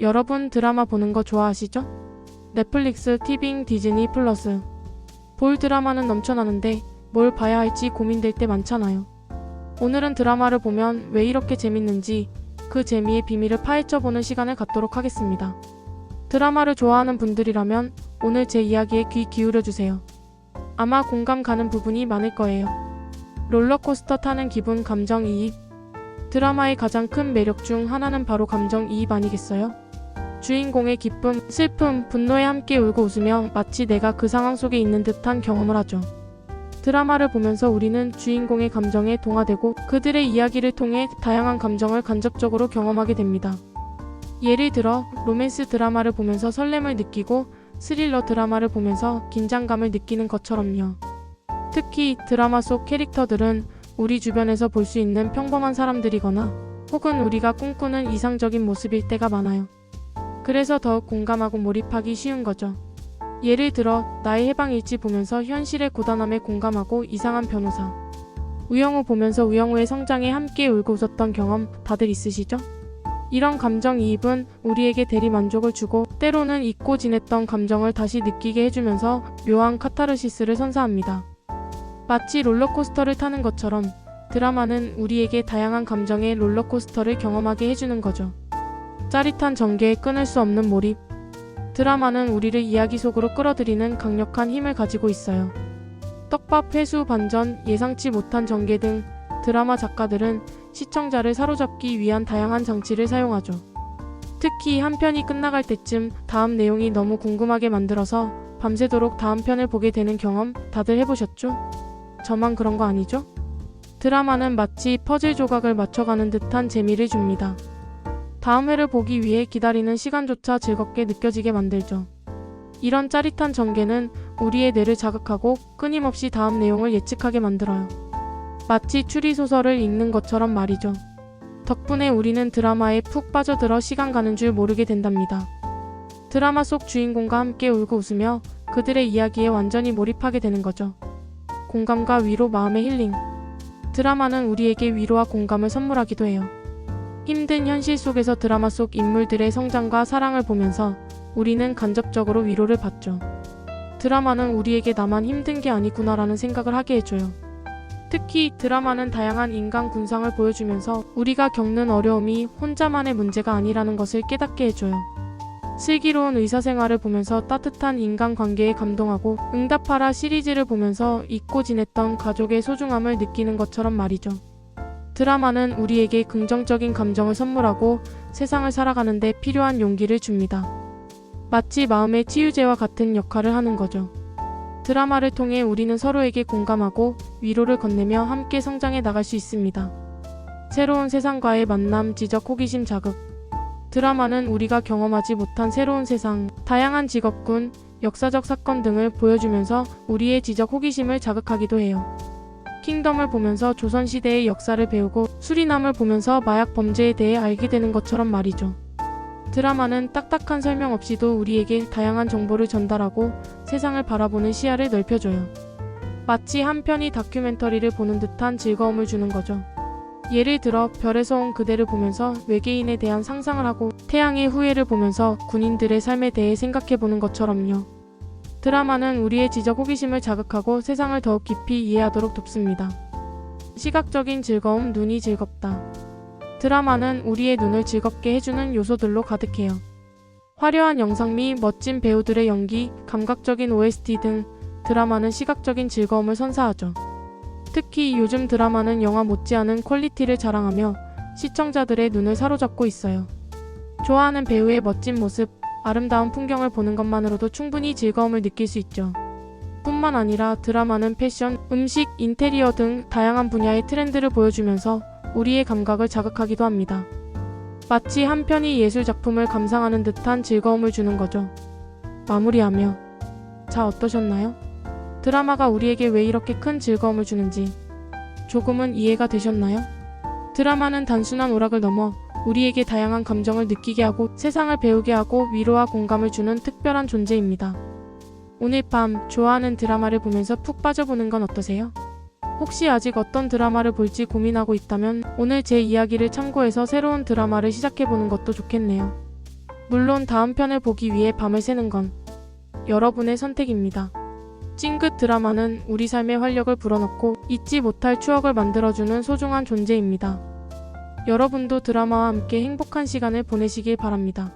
여러분 드라마 보는 거 좋아하시죠? 넷플릭스, 티빙, 디즈니 플러스. 볼 드라마는 넘쳐나는데 뭘 봐야 할지 고민될 때 많잖아요. 오늘은 드라마를 보면 왜 이렇게 재밌는지 그 재미의 비밀을 파헤쳐보는 시간을 갖도록 하겠습니다. 드라마를 좋아하는 분들이라면 오늘 제 이야기에 귀 기울여주세요. 아마 공감 가는 부분이 많을 거예요. 롤러코스터 타는 기분, 감정이입. 드라마의 가장 큰 매력 중 하나는 바로 감정이입 아니겠어요? 주인공의 기쁨, 슬픔, 분노에 함께 울고 웃으며 마치 내가 그 상황 속에 있는 듯한 경험을 하죠. 드라마를 보면서 우리는 주인공의 감정에 동화되고 그들의 이야기를 통해 다양한 감정을 간접적으로 경험하게 됩니다. 예를 들어 로맨스 드라마를 보면서 설렘을 느끼고 스릴러 드라마를 보면서 긴장감을 느끼는 것처럼요. 특히 드라마 속 캐릭터들은 우리 주변에서 볼 수 있는 평범한 사람들이거나 혹은 우리가 꿈꾸는 이상적인 모습일 때가 많아요. 그래서 더욱 공감하고 몰입하기 쉬운 거죠. 예를 들어 나의 해방일지 보면서 현실의 고단함에 공감하고 이상한 변호사, 우영우 보면서 우영우의 성장에 함께 울고 웃었던 경험 다들 있으시죠? 이런 감정이입은 우리에게 대리만족을 주고 때로는 잊고 지냈던 감정을 다시 느끼게 해주면서 묘한 카타르시스를 선사합니다. 마치 롤러코스터를 타는 것처럼 드라마는 우리에게 다양한 감정의 롤러코스터를 경험하게 해주는 거죠. 짜릿한 전개에 끊을 수 없는 몰입. 드라마는 우리를 이야기 속으로 끌어들이는 강력한 힘을 가지고 있어요. 떡밥, 회수, 반전, 예상치 못한 전개 등 드라마 작가들은 시청자를 사로잡기 위한 다양한 장치를 사용하죠. 특히 한 편이 끝나갈 때쯤 다음 내용이 너무 궁금하게 만들어서 밤새도록 다음 편을 보게 되는 경험 다들 해보셨죠? 저만 그런 거 아니죠? 드라마는 마치 퍼즐 조각을 맞춰가는 듯한 재미를 줍니다. 다음 회를 보기 위해 기다리는 시간조차 즐겁게 느껴지게 만들죠. 이런 짜릿한 전개는 우리의 뇌를 자극하고 끊임없이 다음 내용을 예측하게 만들어요. 마치 추리소설을 읽는 것처럼 말이죠. 덕분에 우리는 드라마에 푹 빠져들어 시간 가는 줄 모르게 된답니다. 드라마 속 주인공과 함께 울고 웃으며 그들의 이야기에 완전히 몰입하게 되는 거죠. 공감과 위로, 마음의 힐링. 드라마는 우리에게 위로와 공감을 선물하기도 해요. 힘든 현실 속에서 드라마 속 인물들의 성장과 사랑을 보면서 우리는 간접적으로 위로를 받죠. 드라마는 우리에게 나만 힘든 게 아니구나라는 생각을 하게 해줘요. 특히 드라마는 다양한 인간 군상을 보여주면서 우리가 겪는 어려움이 혼자만의 문제가 아니라는 것을 깨닫게 해줘요. 슬기로운 의사생활을 보면서 따뜻한 인간관계에 감동하고 응답하라 시리즈를 보면서 잊고 지냈던 가족의 소중함을 느끼는 것처럼 말이죠. 드라마는 우리에게 긍정적인 감정을 선물하고 세상을 살아가는 데 필요한 용기를 줍니다. 마치 마음의 치유제와 같은 역할을 하는 거죠. 드라마를 통해 우리는 서로에게 공감하고 위로를 건네며 함께 성장해 나갈 수 있습니다. 새로운 세상과의 만남, 지적, 호기심 자극. 드라마는 우리가 경험하지 못한 새로운 세상, 다양한 직업군, 역사적 사건 등을 보여주면서 우리의 지적 호기심을 자극하기도 해요. 킹덤을 보면서 조선시대의 역사를 배우고 수리남을 보면서 마약 범죄에 대해 알게 되는 것처럼 말이죠. 드라마는 딱딱한 설명 없이도 우리에게 다양한 정보를 전달하고 세상을 바라보는 시야를 넓혀줘요. 마치 한 편의 다큐멘터리를 보는 듯한 즐거움을 주는 거죠. 예를 들어 별에서 온 그대를 보면서 외계인에 대한 상상을 하고 태양의 후예를 보면서 군인들의 삶에 대해 생각해보는 것처럼요. 드라마는 우리의 지적 호기심을 자극하고 세상을 더욱 깊이 이해하도록 돕습니다. 시각적인 즐거움, 눈이 즐겁다. 드라마는 우리의 눈을 즐겁게 해주는 요소들로 가득해요. 화려한 영상미, 멋진 배우들의 연기, 감각적인 OST 등 드라마는 시각적인 즐거움을 선사하죠. 특히 요즘 드라마는 영화 못지않은 퀄리티를 자랑하며 시청자들의 눈을 사로잡고 있어요. 좋아하는 배우의 멋진 모습, 아름다운 풍경을 보는 것만으로도 충분히 즐거움을 느낄 수 있죠. 뿐만 아니라 드라마는 패션, 음식, 인테리어 등 다양한 분야의 트렌드를 보여주면서 우리의 감각을 자극하기도 합니다. 마치 한 편의 예술 작품을 감상하는 듯한 즐거움을 주는 거죠. 마무리하며 자, 어떠셨나요? 드라마가 우리에게 왜 이렇게 큰 즐거움을 주는지 조금은 이해가 되셨나요? 드라마는 단순한 오락을 넘어 우리에게 다양한 감정을 느끼게 하고 세상을 배우게 하고 위로와 공감을 주는 특별한 존재입니다. 오늘 밤 좋아하는 드라마를 보면서 푹 빠져보는 건 어떠세요? 혹시 아직 어떤 드라마를 볼지 고민하고 있다면 오늘 제 이야기를 참고해서 새로운 드라마를 시작해보는 것도 좋겠네요. 물론 다음 편을 보기 위해 밤을 새는 건 여러분의 선택입니다. 찡긋 드라마는 우리 삶의 활력을 불어넣고 잊지 못할 추억을 만들어주는 소중한 존재입니다. 여러분도 드라마와 함께 행복한 시간을 보내시길 바랍니다.